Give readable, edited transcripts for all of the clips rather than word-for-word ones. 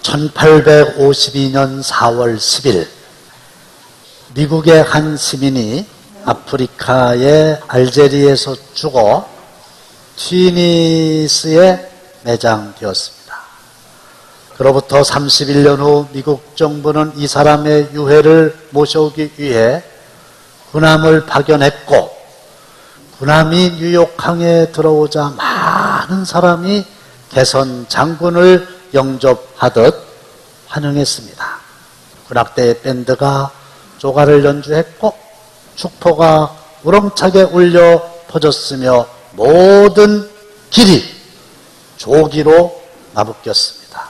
1852년 4월 10일 미국의 한 시민이 아프리카의 알제리에서 죽어 튀니스에 매장되었습니다. 그로부터 31년 후 미국 정부는 이 사람의 유해를 모셔오기 위해 군함을 파견했고, 군함이 뉴욕항에 들어오자 많은 사람이 개선 장군을 영접하듯 환영했습니다. 군악대의 밴드가 조가를 연주했고 축포가 우렁차게 울려 퍼졌으며 모든 길이 조기로 나부꼈습니다.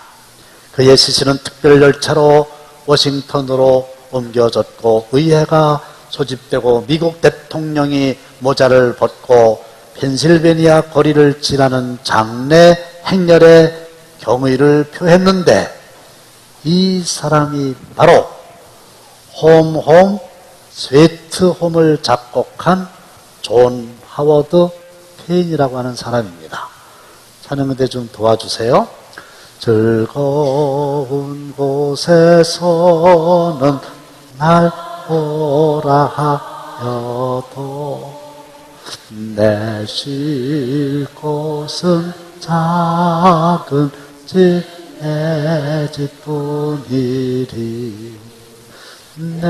그의 시신은 특별 열차로 워싱턴으로 옮겨졌고 의회가 소집되고 미국 대통령이 모자를 벗고 펜실베니아 거리를 지나는 장례 행렬에 경의를 표했는데, 이 사람이 바로 홈 스위트홈을 작곡한 존 하워드 페인이라고 하는 사람입니다. 찬양대 좀 도와주세요. 즐거운 곳에서는 날 오라 하여도 내 쉴 곳은 작은 내 집뿐이리 내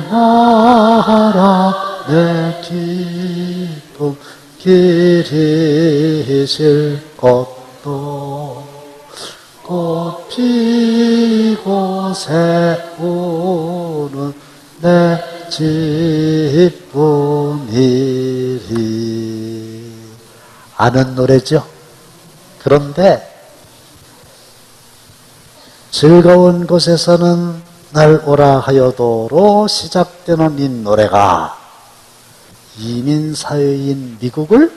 나라 내 기쁨 길이 쉴 것도 꽃 피고 새우는 내 집뿐이리. 아는 노래죠. 그런데 즐거운 곳에서는 날 오라 하여도로 시작되는 이 노래가 이민사회인 미국을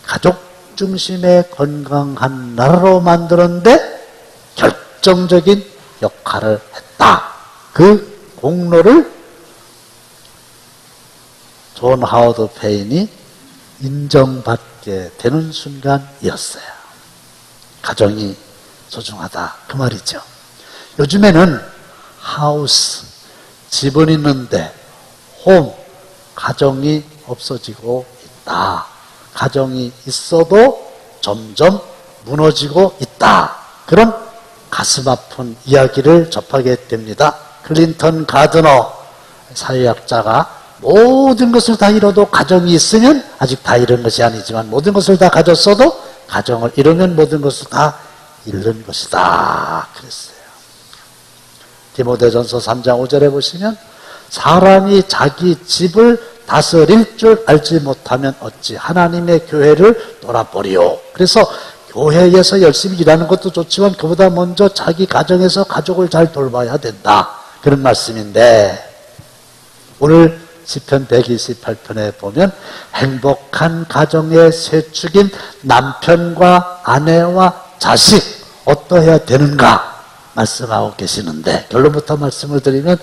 가족 중심의 건강한 나라로 만드는데 결정적인 역할을 했다. 그 공로를 존 하워드 페인이 인정받게 되는 순간이었어요. 가정이 소중하다, 그 말이죠. 요즘에는 하우스, 집은 있는데 홈, 가정이 없어지고 있다. 가정이 있어도 점점 무너지고 있다. 그런 가슴 아픈 이야기를 접하게 됩니다. 클린턴 가드너 사회학자가 모든 것을 다 잃어도 가정이 있으면, 아직 다 잃은 것이 아니지만 모든 것을 다 가졌어도 가정을 잃으면 모든 것을 다 잃는 것이다 그랬어요. 디모데전서 3장 5절에 보시면 사람이 자기 집을 다스릴 줄 알지 못하면 어찌 하나님의 교회를 돌아보리요. 그래서 교회에서 열심히 일하는 것도 좋지만 그보다 먼저 자기 가정에서 가족을 잘 돌봐야 된다, 그런 말씀인데, 오늘 시편 128편에 보면 행복한 가정의 쇠축인 남편과 아내와 자식 어떠해야 되는가 말씀하고 계시는데, 결론부터 말씀을 드리면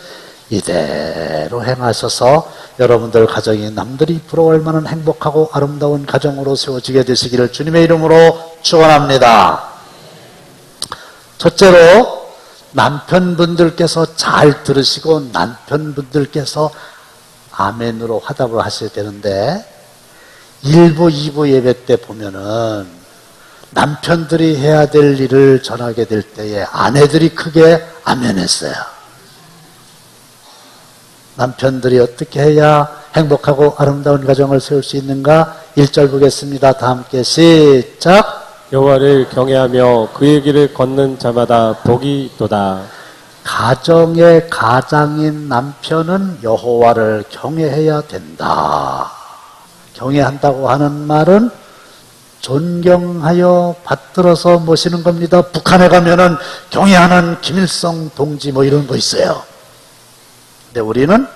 이대로 행하셔서 여러분들 가정이 남들이 부러워할 만한 행복하고 아름다운 가정으로 세워지게 되시기를 주님의 이름으로 축원합니다. 첫째로, 남편분들께서 잘 들으시고 남편분들께서 아멘으로 화답을 하셔야 되는데, 1부, 2부 예배 때 보면은 남편들이 해야 될 일을 전하게 될 때에 아내들이 크게 아멘했어요. 남편들이 어떻게 해야 행복하고 아름다운 가정을 세울 수 있는가? 1절 보겠습니다. 다 함께 시작. 여호와를 경외하며 그의 길을 걷는 자마다 복이 있도다. 가정의 가장인 남편은 여호와를 경외해야 된다. 경외한다고 하는 말은 존경하여 받들어서 모시는 겁니다. 북한에 가면은 경외하는 김일성 동지 뭐 이런 거 있어요. 근데 우리는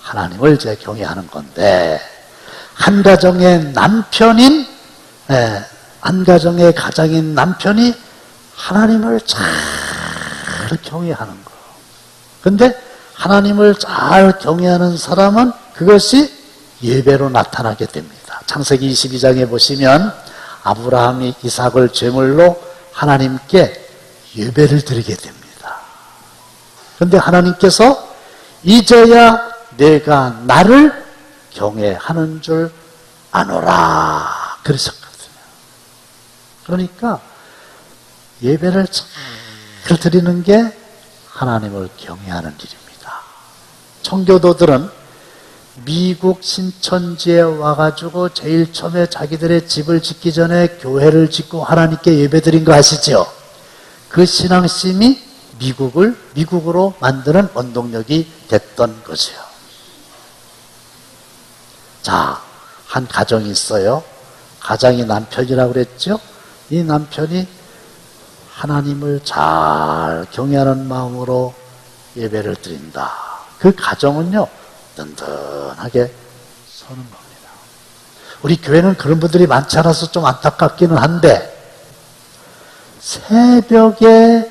하나님을 제 경외하는 건데, 한 가정의 남편인, 한 가정의 가장인 남편이 하나님을 잘 경외하는 거. 근데 하나님을 잘 경외하는 사람은 그것이 예배로 나타나게 됩니다. 창세기 22장에 보시면 아브라함이 이삭을 제물로 하나님께 예배를 드리게 됩니다. 그런데 하나님께서 이제야 내가 나를 경외하는 줄 아노라 그러셨거든요. 그러니까 예배를 잘 드리는 게 하나님을 경외하는 일입니다. 청교도들은 미국 신천지에 와가지고 제일 처음에 자기들의 집을 짓기 전에 교회를 짓고 하나님께 예배드린 거 아시죠? 그 신앙심이 미국으로 만드는 원동력이 됐던 거죠. 자, 한 가정이 있어요. 가장이 남편이라고 그랬죠? 이 남편이 하나님을 잘 경외하는 마음으로 예배를 드린다. 그 가정은요, 든든하게 서는 겁니다. 우리 교회는 그런 분들이 많지 않아서 좀 안타깝기는 한데, 새벽에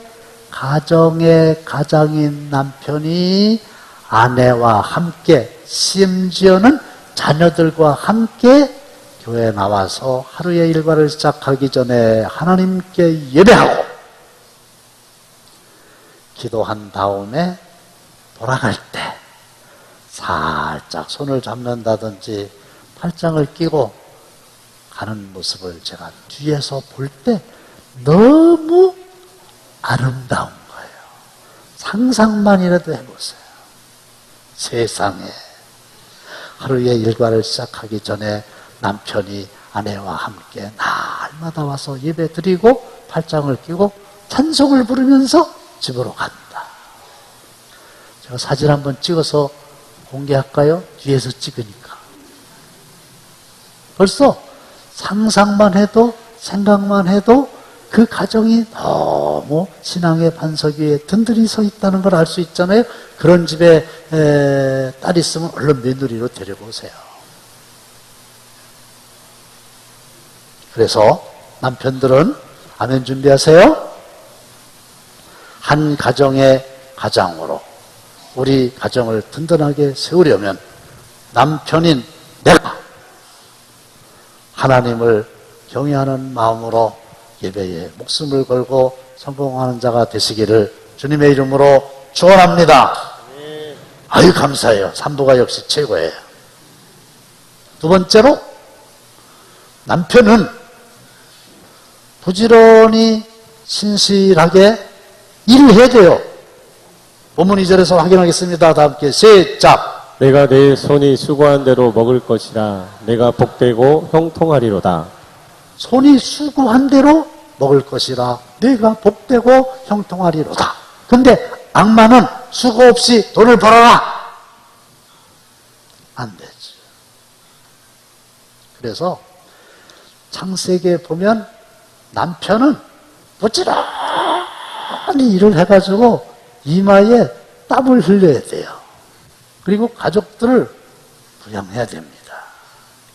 가정의 가장인 남편이 아내와 함께, 심지어는 자녀들과 함께 교회에 나와서 하루의 일과를 시작하기 전에 하나님께 예배하고 기도한 다음에 돌아갈 때 살짝 손을 잡는다든지 팔짱을 끼고 가는 모습을 제가 뒤에서 볼 때 너무 아름다운 거예요. 상상만이라도 해보세요. 세상에 하루의 일과를 시작하기 전에 남편이 아내와 함께 날마다 와서 예배 드리고 팔짱을 끼고 찬송을 부르면서 집으로 간다. 제가 사진 한번 찍어서 공개할까요? 뒤에서 찍으니까. 벌써 상상만 해도 생각만 해도 그 가정이 너무 신앙의 반석 위에 든든히 서 있다는 걸 알 수 있잖아요. 그런 집에 딸 있으면 얼른 며느리로 데리고 오세요. 그래서 남편들은 아멘 준비하세요. 한 가정의 가장으로 우리 가정을 든든하게 세우려면 남편인 내가 하나님을 경외하는 마음으로 예배에 목숨을 걸고 성공하는 자가 되시기를 주님의 이름으로 축원합니다. 아유 감사해요. 삼부가 역시 최고예요. 두 번째로 남편은 부지런히 신실하게 일을 해야 돼요. 본문 2절에서 확인하겠습니다. 다 함께 시작. 내가 내 손이 수고한 대로 먹을 것이라 내가 복되고 형통하리로다. 손이 수고한 대로 먹을 것이라 내가 복되고 형통하리로다. 근데 악마는 수고 없이 돈을 벌어라. 안 되죠. 그래서 창세기에 보면 남편은 부지런히 일을 해가지고 이마에 땀을 흘려야 돼요. 그리고 가족들을 부양해야 됩니다.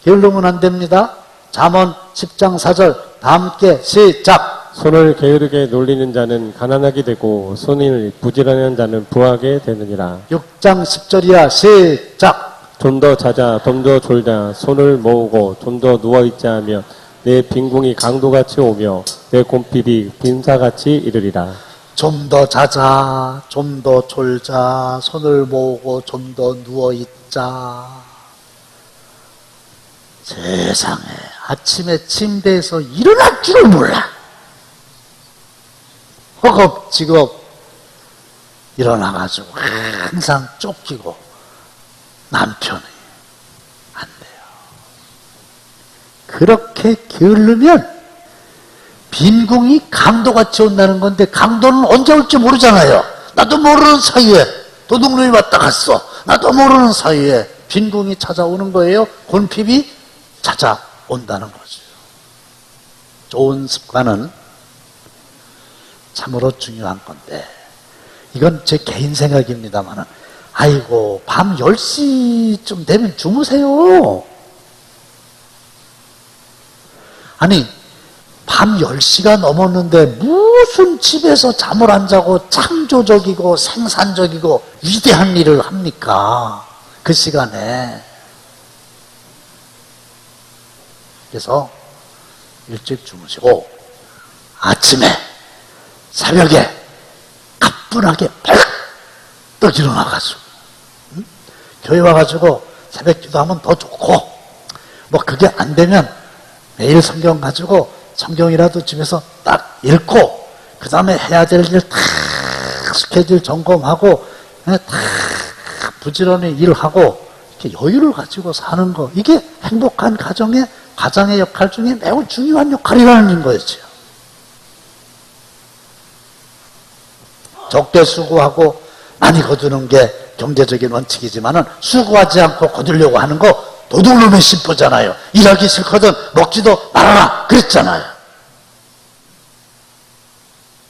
게으르면 안 됩니다. 잠언 10장 4절 다 함께 시작. 손을 게으르게 놀리는 자는 가난하게 되고 손을 부지런한 자는 부하게 되느니라. 6장 10절이야 시작. 좀 더 자자 좀 더 졸자 손을 모으고 좀 더 누워있자 하면 내 빈궁이 강도같이 오며 내 곰핍이 빈사같이 이르리라. 좀 더 자자, 좀 더 졸자, 손을 모으고 좀 더 누워있자. 세상에 아침에 침대에서 일어날 줄을 몰라. 허겁지겁 일어나가지고 항상 쫓기고 남편이 안 돼요. 그렇게 게으르면 빈궁이 강도같이 온다는 건데 강도는 언제 올지 모르잖아요. 나도 모르는 사이에 도둑놈이 왔다 갔어. 나도 모르는 사이에 빈궁이 찾아오는 거예요. 곤핍이 찾아온다는 거죠. 좋은 습관은 참으로 중요한 건데 이건 제 개인 생각입니다만은 아이고 밤 10시쯤 되면 주무세요. 아니 밤 10시가 넘었는데 무슨 집에서 잠을 안 자고 창조적이고 생산적이고 위대한 일을 합니까? 그 시간에. 그래서 일찍 주무시고 아침에 새벽에 가뿐하게 벌떡 일어나가지고 교회 와가지고 새벽 기도하면 더 좋고, 뭐 그게 안 되면 매일 성경 가지고 성경이라도 집에서 딱 읽고, 그 다음에 해야 될 일 다 스케줄 점검하고, 다 부지런히 일하고, 이렇게 여유를 가지고 사는 거, 이게 행복한 가장의 역할 중에 매우 중요한 역할이라는 거였죠. 적게 수고하고 많이 거두는 게 경제적인 원칙이지만은, 수고하지 않고 거두려고 하는 거 도둑놈의 심보잖아요. 일하기 싫거든 먹지도 말아라 그랬잖아요.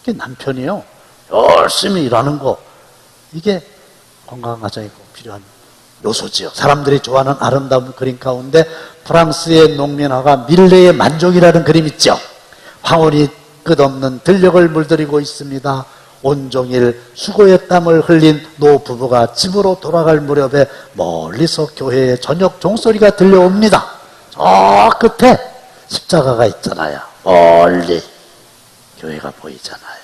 이게 남편이요, 열심히 일하는 거, 이게 건강한 가정이 꼭 필요한 요소지요. 사람들이 좋아하는 아름다운 그림 가운데 프랑스의 농민화가 밀레의 만종이라는 그림 있죠. 황혼이 끝없는 들녘을 물들이고 있습니다. 온종일 수고의 땀을 흘린 노부부가 집으로 돌아갈 무렵에 멀리서 교회의 저녁 종소리가 들려옵니다. 저 끝에 십자가가 있잖아요. 멀리 교회가 보이잖아요.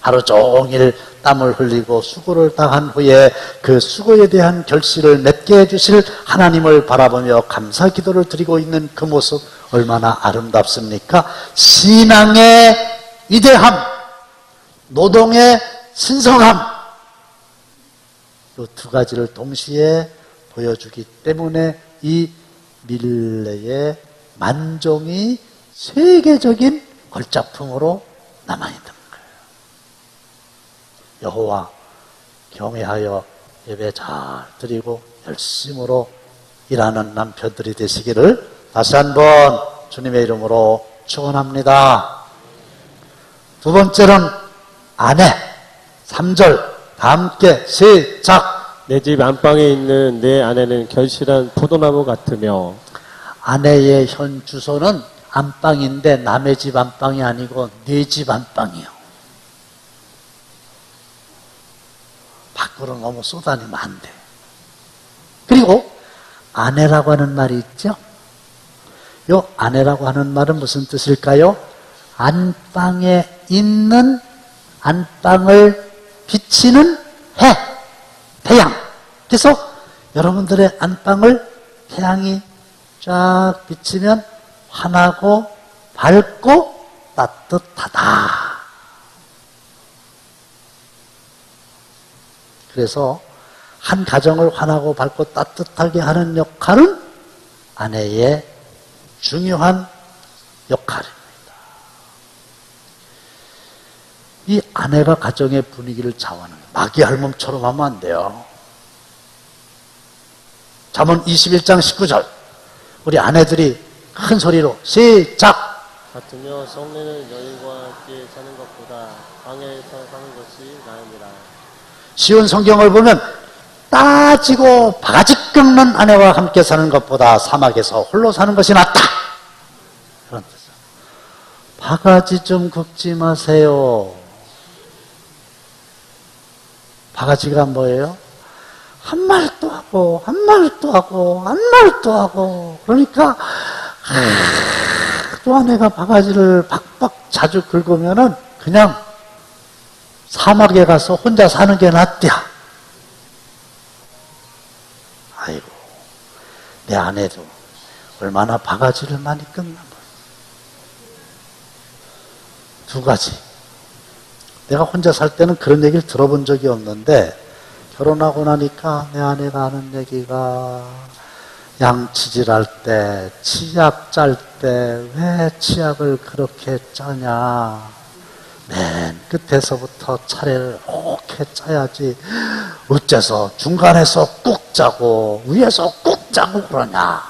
하루 종일 땀을 흘리고 수고를 당한 후에 그 수고에 대한 결실을 맺게 해주실 하나님을 바라보며 감사 기도를 드리고 있는 그 모습, 얼마나 아름답습니까? 신앙의 위대함, 노동의 신성함, 이 두 가지를 동시에 보여주기 때문에 이 밀레의 만종이 세계적인 걸작품으로 남아있는 거예요. 여호와 경외하여 예배 잘 드리고 열심으로 일하는 남편들이 되시기를 다시 한번 주님의 이름으로 축원합니다. 두 번째는 아내, 3절 다 함께 시작. 내 집 안방에 있는 내 아내는 결실한 포도나무 같으며. 아내의 현 주소는 안방인데 남의 집 안방이 아니고 내 집 안방이요. 밖으로 너무 쏟아내면 안 돼. 그리고 아내라고 하는 말이 있죠. 요 아내라고 하는 말은 무슨 뜻일까요? 안방에 있는, 안방을 비치는 해, 태양. 그래서 여러분들의 안방을 태양이 쫙 비치면 환하고 밝고 따뜻하다. 그래서 한 가정을 환하고 밝고 따뜻하게 하는 역할은 아내의 중요한 역할입니다. 이 아내가 가정의 분위기를 좌우하는 거예요. 마귀 할멈처럼 하면 안 돼요. 잠언 21장 19절 우리 아내들이 큰 소리로 시작. 같으며 성내는 여인과 함께 사는 것보다 방에서 사는 것이 나으니라. 쉬운 성경을 보면 따지고 바가지 긁는 아내와 함께 사는 것보다 사막에서 홀로 사는 것이 낫다. 그런 뜻이에요. 바가지 좀 긁지 마세요. 바가지가 뭐예요? 한 말도 하고 한 말도 하고 한 말도 하고, 그러니까 또 아내가 바가지를 박박 자주 긁으면은 그냥 사막에 가서 혼자 사는 게 낫대야. 아이고, 내 아내도 얼마나 바가지를 많이 긁나 봐. 두 가지. 내가 혼자 살 때는 그런 얘기를 들어본 적이 없는데, 결혼하고 나니까 내 아내가 하는 얘기가, 양치질할 때, 치약 짤 때 왜 치약을 그렇게 짜냐. 맨 끝에서부터 차례를 이렇게 짜야지. 어째서 중간에서 꾹 짜고 위에서 꾹 짜고 그러냐.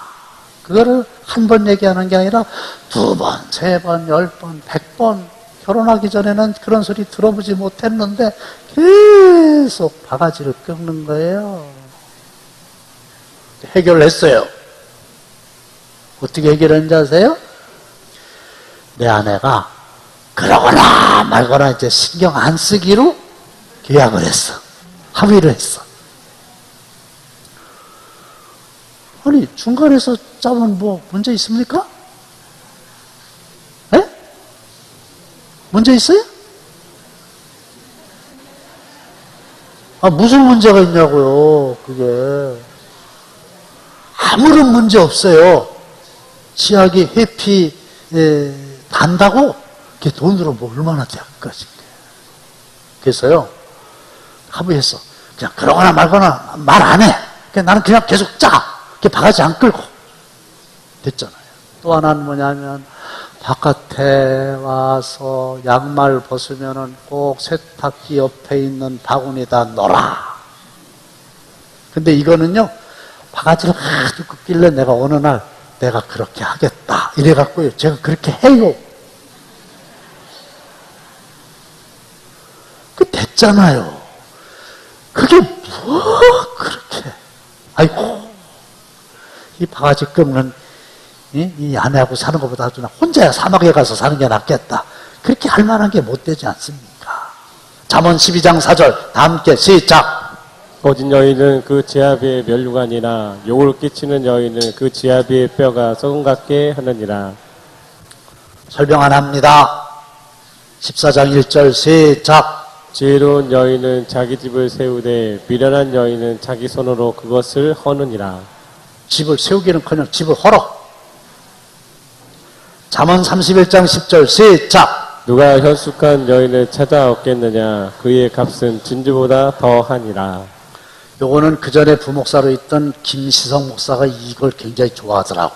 그거를 한 번 얘기하는 게 아니라 2번, 3번, 10번, 100번. 결혼하기 전에는 그런 소리 들어보지 못했는데 계속 바가지를 긁는 거예요. 해결했어요. 어떻게 해결했는지 아세요? 내 아내가 그러거나 말거나 이제 신경 안 쓰기로 계약을 했어. 합의를 했어. 아니, 중간에서 짜면 뭐 문제 있습니까? 에? 문제 있어요? 무슨 문제가 있냐고요, 그게. 아무런 문제 없어요. 치약이 회피 단다고 그게 돈으로 뭐 얼마나 될까 싶게. 그래서요 합의했어. 그냥 그러거나 말거나 말 안 해. 그냥 나는 그냥 계속 짜. 그게 바가지 안 끌고 됐잖아요. 또 하나는 뭐냐면 바깥에 와서 양말 벗으면은 꼭 세탁기 옆에 있는 바구니에다 넣어라. 근데 이거는요 바가지를 아주 긋길래 내가 어느 날 내가 그렇게 하겠다 이래갖고요 제가 그렇게 해요. 그 됐잖아요. 그게 뭐 그렇게. 아이고 이 바가지 끄는 이 아내하고 사는 것보다 그냥 혼자야 사막에 가서 사는 게 낫겠다. 그렇게 할 만한 게 못 되지 않습니까? 잠언 12장 4절 다 함께 시작. 거짓 여인은 그 지아비의 면류관이나 욕을 끼치는 여인은 그 지아비의 뼈가 썩은 같게 하느니라. 설명 안 합니다. 14장 1절 시작. 지혜로운 여인은 자기 집을 세우되 미련한 여인은 자기 손으로 그것을 허느니라. 집을 세우기는커녕 집을 헐어. 잠언 31장 10절 시작. 누가 현숙한 여인을 찾아 얻겠느냐. 그의 값은 진주보다 더하니라. 요거는 그 전에 부목사로 있던 김시성 목사가 이걸 굉장히 좋아하더라고.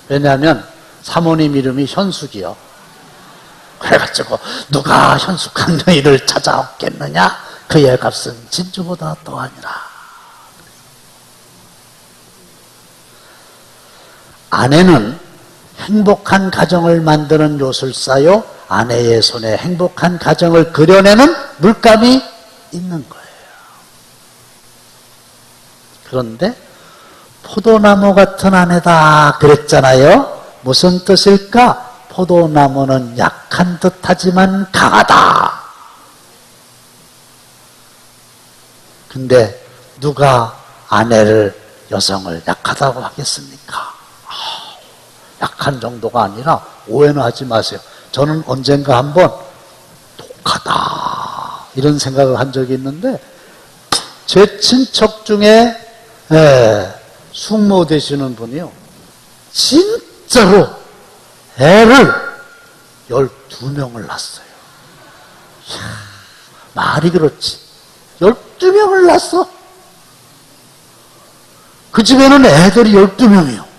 왜냐하면 사모님 이름이 현숙이요. 그래가지고 누가 현숙한 여인을 찾아 얻겠느냐. 그의 값은 진주보다 더하니라. 아내는 행복한 가정을 만드는 요술사요. 아내의 손에 행복한 가정을 그려내는 물감이 있는 거예요. 그런데 포도나무 같은 아내다 그랬잖아요. 무슨 뜻일까? 포도나무는 약한 듯하지만 강하다. 근데 누가 아내를, 여성을 약하다고 하겠습니까? 약한 정도가 아니라 오해는 하지 마세요. 저는 언젠가 한번 독하다 이런 생각을 한 적이 있는데 제 친척 중에 숙모 되시는 분이요 진짜로 애를 12명을 낳았어요. 이야, 말이 그렇지 12명을 낳았어. 그 집에는 애들이 12명이요.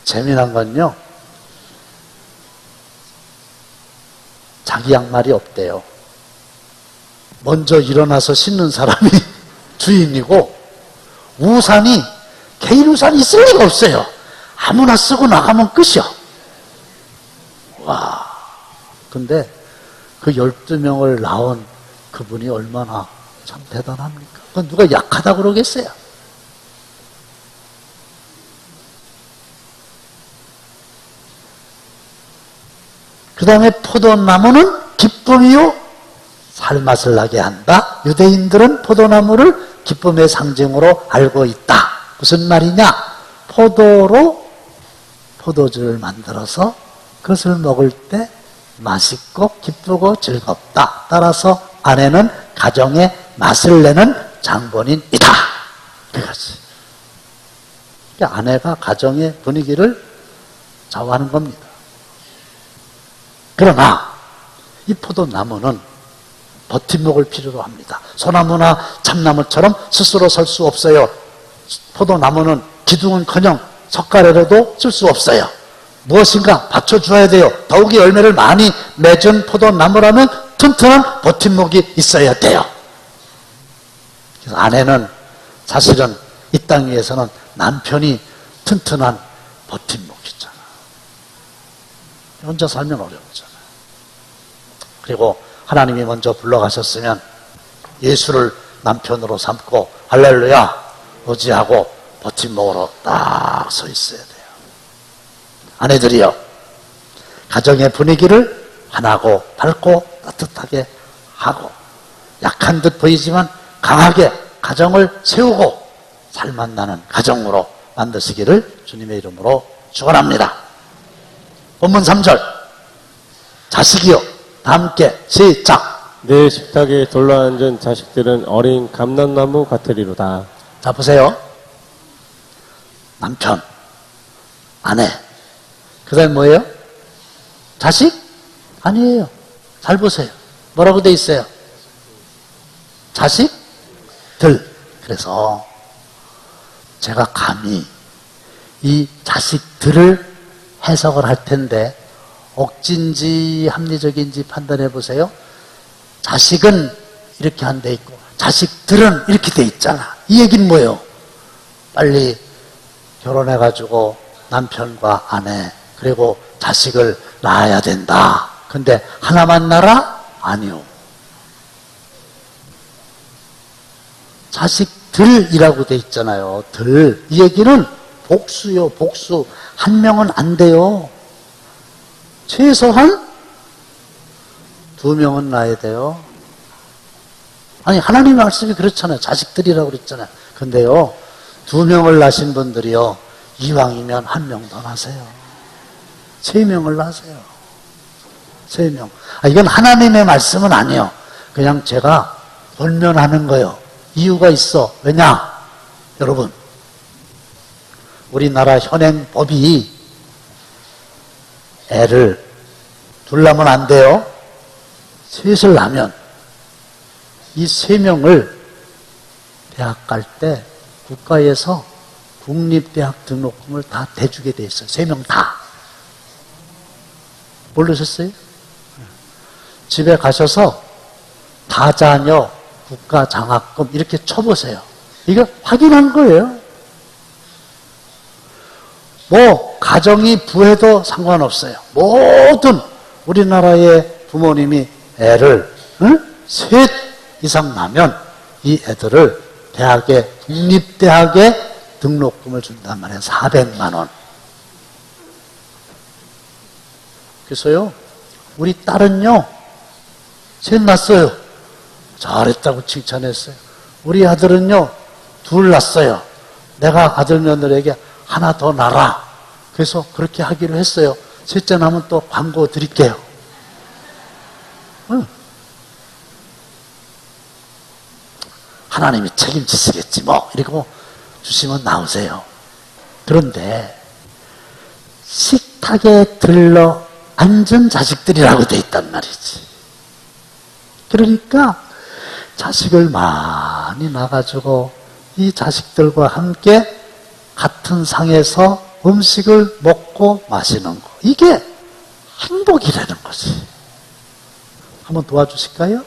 재미난 건요, 자기 양말이 없대요. 먼저 일어나서 신는 사람이 주인이고, 우산이, 개인 우산이 있을 리가 없어요. 아무나 쓰고 나가면 끝이요. 와. 근데 그 12명을 낳은 그분이 얼마나 참 대단합니까? 그건 누가 약하다 그러겠어요? 그 다음에 포도나무는 기쁨이요 살맛을 나게 한다. 유대인들은 포도나무를 기쁨의 상징으로 알고 있다. 무슨 말이냐? 포도로 포도주를 만들어서 그것을 먹을 때 맛있고 기쁘고 즐겁다. 따라서 아내는 가정의 맛을 내는 장본인이다. 그거지. 그러니까 아내가 가정의 분위기를 좌우하는 겁니다. 그러나 이 포도나무는 버팀목을 필요로 합니다. 소나무나 참나무처럼 스스로 설 수 없어요. 포도나무는 기둥은커녕 석가래로도 쓸 수 없어요. 무엇인가 받쳐줘야 돼요. 더욱이 열매를 많이 맺은 포도나무라면 튼튼한 버팀목이 있어야 돼요. 그래서 아내는 사실은 이 땅 위에서는 남편이 튼튼한 버팀목이잖아. 혼자 살면 어려웠잖아. 그리고 하나님이 먼저 불러가셨으면 예수를 남편으로 삼고 할렐루야 의지하고 버팀목으로 딱 서 있어야 돼요. 아내들이요, 가정의 분위기를 환하고 밝고 따뜻하게 하고 약한 듯 보이지만 강하게 가정을 세우고 살맛 나는 가정으로 만드시기를 주님의 이름으로 축원합니다. 본문 3절 자식이요. 다 함께 시작. 내 식탁에 둘러앉은 자식들은 어린 감람나무 같으리로다. 자, 보세요. 남편, 아내, 그 다음에 뭐예요? 자식? 아니에요. 잘 보세요. 뭐라고 돼 있어요? 자식들. 그래서 제가 감히 이 자식들을 해석을 할 텐데 억지인지 합리적인지 판단해 보세요. 자식은 이렇게 안 돼 있고 자식들은 이렇게 돼 있잖아. 이 얘기는 뭐예요? 빨리 결혼해가지고 남편과 아내 그리고 자식을 낳아야 된다. 근데 하나만 낳아? 아니요. 자식들이라고 돼 있잖아요. 들. 이 얘기는 복수요, 복수. 한 명은 안 돼요. 최소한 2명은 낳아야 돼요. 아니, 하나님 말씀이 그렇잖아요. 자식들이라고 그랬잖아요. 근데요, 2명을 낳으신 분들이요, 이왕이면 1명 더 낳으세요. 3명을 낳으세요. 3명. 아, 이건 하나님의 말씀은 아니에요. 그냥 제가 권면하는 거예요. 이유가 있어. 왜냐? 여러분, 우리나라 현행법이 애를 둘 낳으면 안 돼요. 셋을 낳으면 이 3명을 대학 갈 때 국가에서 국립대학 등록금을 다 대주게 돼 있어요. 3명 다. 모르셨어요? 집에 가셔서 다자녀 국가장학금 이렇게 쳐보세요. 이거 확인한 거예요. 뭐 가정이 부해도 상관없어요. 모든 우리나라의 부모님이 애를 셋 이상 낳으면 이 애들을 대학에 국립대학에 등록금을 준단 말이에요. 400만 원. 그래서요, 우리 딸은요, 셋 낳았어요. 잘했다고 칭찬했어요. 우리 아들은요, 2 낳았어요. 내가 아들 며느리에게 하나 더 낳아라. 그래서 그렇게 하기로 했어요. 셋째 낳으면 또 광고 드릴게요. 응. 하나님이 책임지시겠지 뭐 이러고 주시면 나오세요. 그런데 식탁에 들러 앉은 자식들이라고 돼 있단 말이지. 그러니까 자식을 많이 낳아가지고 이 자식들과 함께 같은 상에서 음식을 먹고 마시는 거. 이게 행복이라는 거지. 한번 도와주실까요?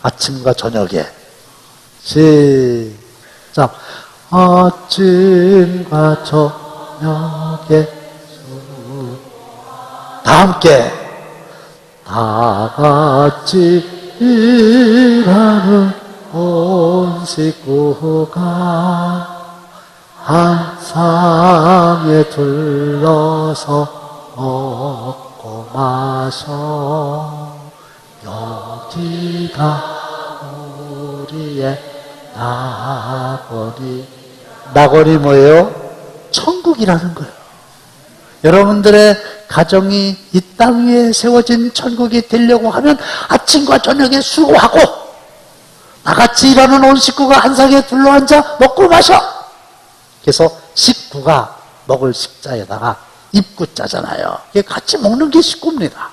아침과 저녁에. 시작. 아침과 저녁에 다 함께 다 같이 일하는 온 식구가 한 상에 둘러서 먹고 마셔 여기가 우리의 나거리. 나거리 뭐예요? 천국이라는 거예요. 여러분들의 가정이 이 땅 위에 세워진 천국이 되려고 하면 아침과 저녁에 수고하고 나같이 일하는 온 식구가 한 상에 둘러앉아 먹고 마셔. 그래서 식구가 먹을 식자에다가 입구자잖아요. 이게 같이 먹는 게 식구입니다.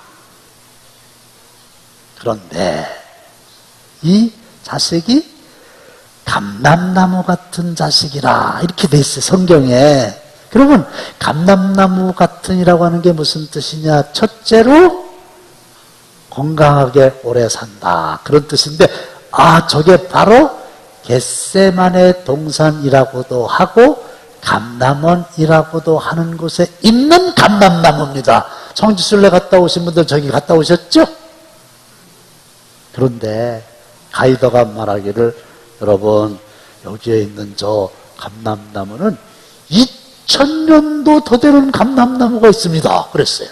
그런데 이 자식이 감람나무 같은 자식이라 이렇게 돼 있어요. 성경에. 그러면 감람나무 같은이라고 하는 게 무슨 뜻이냐? 첫째로 건강하게 오래 산다. 그런 뜻인데 저게 바로 겟세마네 동산이라고도 하고 감람원이라고도 하는 곳에 있는 감람나무입니다. 성지순례 갔다 오신 분들 저기 갔다 오셨죠? 그런데 가이드가 말하기를 여러분 여기에 있는 저 감람나무는 2000년도 더 되는 감람나무가 있습니다. 그랬어요.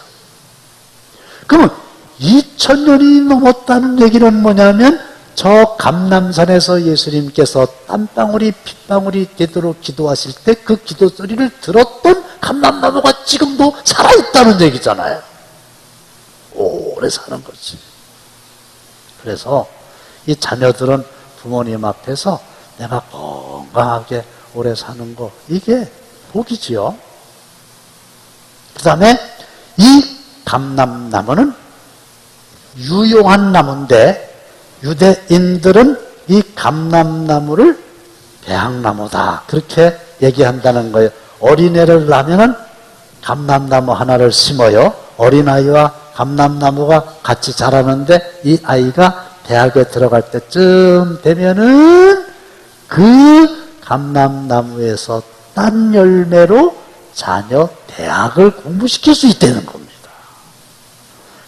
그러면 2000년이 넘었다는 얘기는 뭐냐면 저 감람산에서 예수님께서 땀방울이 핏방울이 되도록 기도하실 때 그 기도 소리를 들었던 감람나무가 지금도 살아있다는 얘기잖아요. 오, 오래 사는 거지. 그래서 이 자녀들은 부모님 앞에서 내가 건강하게 오래 사는 거, 이게 복이지요. 그 다음에 이 감람나무는 유용한 나무인데 유대인들은 이 감람나무를 배향나무다 그렇게 얘기한다는 거예요. 어린애를 낳으면 감람나무 하나를 심어요. 어린아이와 감람나무가 같이 자라는데 이 아이가 대학에 들어갈 때쯤 되면은 그 감람나무에서 딴 열매로 자녀 대학을 공부시킬 수 있다는 겁니다.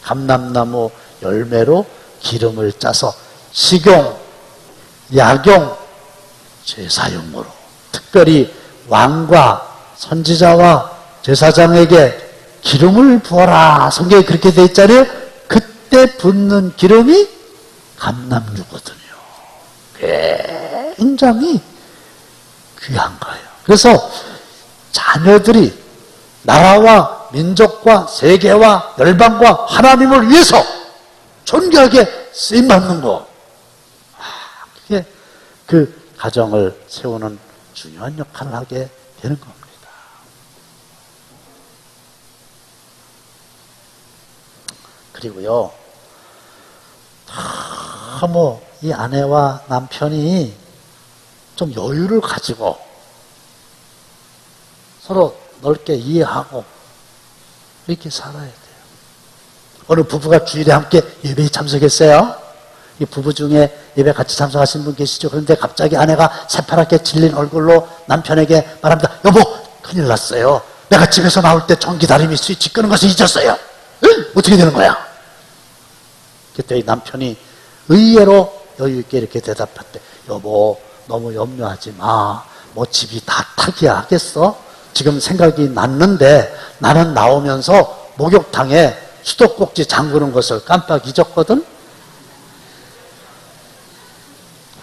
감람나무 열매로 기름을 짜서 식용, 약용, 제사용으로 특별히 왕과 선지자와 제사장에게 기름을 부어라. 성경에 그렇게 돼 있잖아요. 그때 붓는 기름이 감람유거든요. 굉장히 귀한 거예요. 그래서 자녀들이 나라와 민족과 세계와 열방과 하나님을 위해서 존귀하게 쓰임받는 거. 그게 그 가정을 세우는 중요한 역할을 하게 되는 겁니다. 그리고요, 너무 이 아내와 남편이 좀 여유를 가지고 서로 넓게 이해하고 이렇게 살아야 돼요. 어느 부부가 주일에 함께 예배에 참석했어요. 이 부부 중에 예배 같이 참석하신 분 계시죠? 그런데 갑자기 아내가 새파랗게 질린 얼굴로 남편에게 말합니다. 여보, 큰일 났어요. 내가 집에서 나올 때 전기다리미 스위치 끄는 것을 잊었어요. 응? 어떻게 되는 거야? 그때 이 남편이 의외로 여유있게 이렇게 대답했대. 여보, 너무 염려하지 마. 뭐 집이 다 타기야 하겠어? 지금 생각이 났는데 나는 나오면서 목욕탕에 수도꼭지 잠그는 것을 깜빡 잊었거든?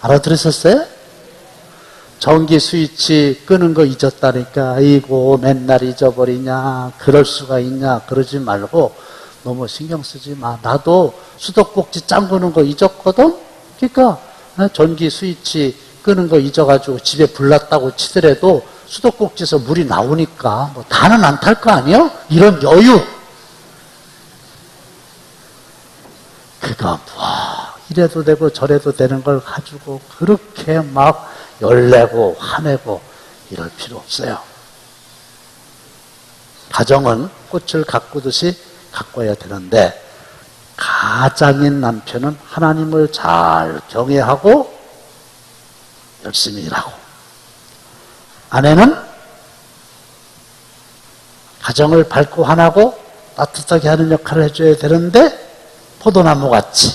알아들으셨어요? 전기 스위치 끄는 거 잊었다니까. 아이고 맨날 잊어버리냐. 그럴 수가 있냐. 그러지 말고 너무 신경 쓰지 마. 나도 수도꼭지 잠그는 거 잊었거든? 그러니까 전기 스위치 끄는 거 잊어가지고 집에 불났다고 치더라도 수도꼭지에서 물이 나오니까 뭐 다는 안 탈 거 아니에요? 이런 여유. 그거 뭐 이래도 되고 저래도 되는 걸 가지고 그렇게 막 열내고 화내고 이럴 필요 없어요. 가정은 꽃을 가꾸듯이 가꿔야 되는데 가장인 남편은 하나님을 잘 경외하고 열심히 일하고, 아내는 가정을 밝고 환하고 따뜻하게 하는 역할을 해줘야 되는데 포도나무같이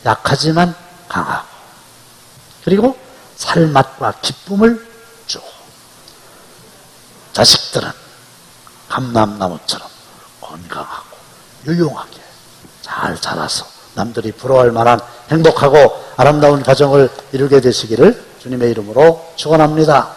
약하지만 강하고, 그리고 살맛과 기쁨을 주고, 자식들은 감람나무처럼 건강하고 유용하게 잘 자라서 남들이 부러워할 만한 행복하고 아름다운 가정을 이루게 되시기를 주님의 이름으로 축원합니다.